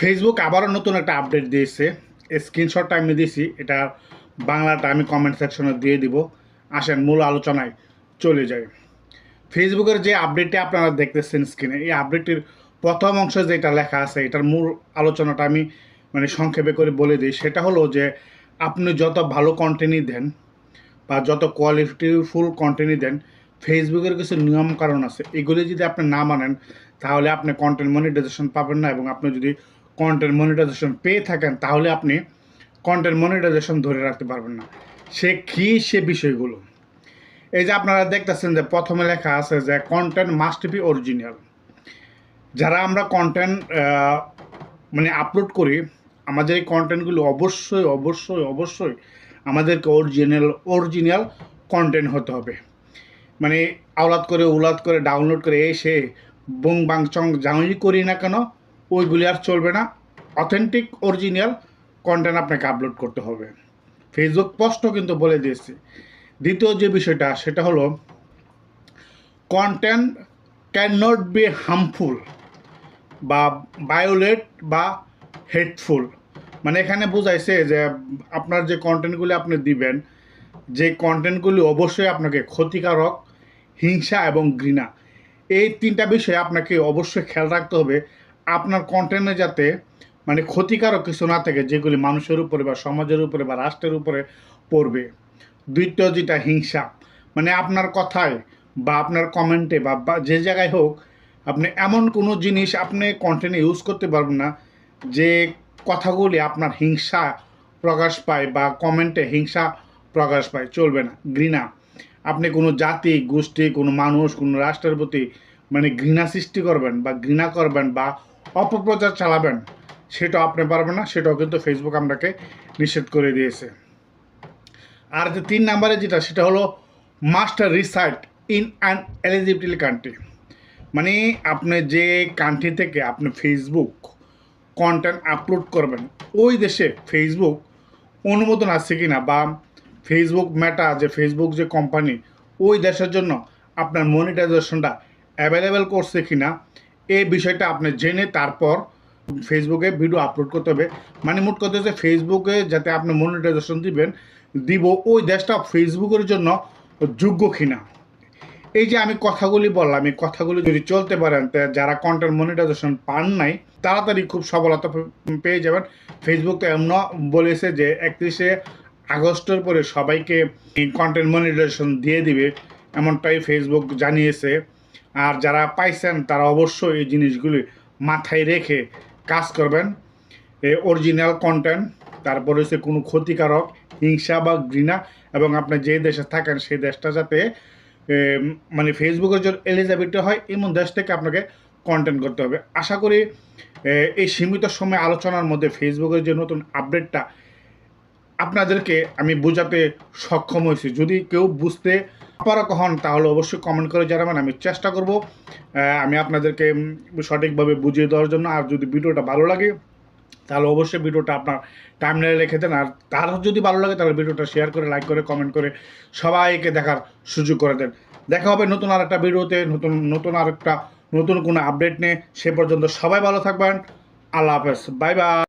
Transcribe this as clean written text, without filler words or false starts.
Facebook আবারও নতুন একটা আপডেট দিয়েছে। স্ক্রিনশটটা আমি দিয়েছি, এটা বাংলাটা আমি কমেন্ট সেকশনে দিয়ে দিব। আসেন মূল আলোচনায় চলে যাই। ফেসবুকের যে আপডেটটি আপনারা দেখতেছেন স্ক্রিনে, এই আপডেটটির প্রথম অংশে যেটা লেখা আছে, এটার মূল আলোচনাটা আমি সংক্ষেপে করে বলে দিই। সেটা হলো যে আপনি যত ভালো কন্টেন্টই দেন বা যত কোয়ালিটিফুল কন্টেন্টই দেন, ফেসবুকের কিছু নিয়ম কারণ আছে। এগুলি যদি আপনি না মানেন তাহলে আপনি কন্টেন্ট মনিটাইজেশন পাবেন না, এবং আপনি যদি কন্টেন্ট মনিটাইজেশন পেয়ে থাকেন তাহলে আপনি কন্টেন্ট মনিটাইজেশন ধরে রাখতে পারবেন না। সে বিষয়গুলো এই যে আপনারা দেখতেছেন যে প্রথমে লেখা আছে যে কন্টেন্ট মাস্ট বি অরিজিনাল। যারা আমরা কন্টেন্ট আপলোড করি, আমাদের এই কন্টেন্টগুলো অবশ্যই অবশ্যই অবশ্যই আমাদেরকে অরিজিনাল কন্টেন্ট হতে হবে। আওলাদ করে উলাদ করে ডাউনলোড করে এসে বং বাং চং যাই করি না কেন, ওইগুলি আর চলবে না। অথেন্টিক অরিজিনাল কন্টেন্ট আপনাকে আপলোড করতে হবে। ফেসবুক স্পষ্ট কিন্তু বলে দিয়েছে। দ্বিতীয় যে বিষয়টা সেটা হলো content can not be harmful বা ভায়োলেট বা হেটফুল। এখানে বোঝাইছে যে আপনার যে কন্টেন্টগুলি আপনি দিবেন, যে কন্টেন্টগুলি অবশ্যই আপনাকে ক্ষতিকারক, হিংসা এবং ঘৃণা, এই তিনটা বিষয়ে আপনাকে অবশ্যই খেয়াল রাখতে হবে। আপনার কন্টেন্টে যাতে ক্ষতিকারক কিছু না থাকে, যেগুলি মানুষের উপরে বা সমাজের উপরে বা রাষ্ট্রের উপরে পড়বে। দ্বিতীয় যেটা হিংসা, আপনার কথায় বা আপনার কমেন্টে বা যে জায়গায় হোক, আপনি এমন কোনো জিনিস আপনি কন্টেন্টে ইউজ করতে পারবেন না যে কথাগুলি আপনার হিংসা প্রকাশ পায় বা কমেন্টে হিংসা প্রকাশ পায়, চলবে না। ঘৃণা, আপনি কোনো জাতি গোষ্ঠী, কোনো মানুষ, কোনো রাষ্ট্রের প্রতি ঘৃণা সৃষ্টি করবেন বা ঘৃণা করবেন বা অপপ্রচার চালাবেন, সেটাও আপনি পারবেন না। সেটাও কিন্তু ফেসবুক আপনাকে নিষেধ করে দিয়েছে। আর যে 3 নম্বরে যেটা, সেটা হলো must reside in an eligibility country. আপনি যে কান্ট্রি থেকে আপনি ফেসবুক কন্টেন্ট আপলোড করবেন, ওই দেশে ফেসবুক অনুমোদন আছে কি না, বা ফেসবুক মেটা যে ফেসবুক যে কোম্পানি, ওই দেশের জন্য আপনার মনিটাইজেশনটা অ্যাভেলেবেল করছে কি না, এই বিষয়টা আপনি জেনে তারপর ফেসবুকে ভিডিও আপলোড করতে হবে। মোট কথা হচ্ছে ফেসবুকে যাতে আপনি মনিটাইজেশন দিব ওই দেশটা ফেসবুকের জন্য যোগ্য কিনা। এই যে আমি কথাগুলি বললাম, এই কথাগুলি যদি চলতে পারেন, যারা কন্টেন্ট মনিটাইজেশন পান নাই তাড়াতাড়ি খুব সফলতা পেয়ে যাবেন। ফেসবুক তো এমন বলেছে যে 31শে আগস্টের পরে সবাইকে কন্টেন্ট মনিটাইজেশন দিয়ে দিবে, এমনটাই ফেসবুক জানিয়েছে। আর যারা পাইছেন তারা অবশ্যই এই জিনিসগুলি মাথায় রেখে কাজ করবেন। অরিজিনাল কন্টেন্ট, তারপরে হচ্ছে কোনো ক্ষতিকারক, হিংসা বা ঘৃণা, এবং আপনি যে দেশে থাকেন সেই দেশটা যাতে ফেসবুকের জন্য এলিজিবিলিটি হয়, এমন দেশ থেকে আপনাকে কন্টেন্ট করতে হবে। আশা করি এই সীমিত সময় আলোচনার মধ্যে ফেসবুকের যে নতুন আপডেটটা আপনাদেরকে আমি বোঝাতে সক্ষম হয়েছি। যদি কেউ বুঝতে পারো কখন, তাহলে অবশ্যই কমেন্ট করে জানাবেন। আমি চেষ্টা করব আমি আপনাদেরকে সঠিকভাবে বুঝিয়ে দেওয়ার জন্য। আর যদি ভিডিওটা ভালো লাগে তাহলে অবশ্যই ভিডিওটা আপনার টাইমলাইনে রেখে দেন। আর তার যদি ভালো লাগে তাহলে ভিডিওটা শেয়ার করে, লাইক করে, কমেন্ট করে সবাইকে দেখার সুযোগ করে দেন। দেখা হবে নতুন আরেকটা ভিডিওতে, নতুন কোনো আপডেট নিয়ে। সে পর্যন্ত সবাই ভালো থাকবেন। আল্লাহ হাফেজ, বাই বাই।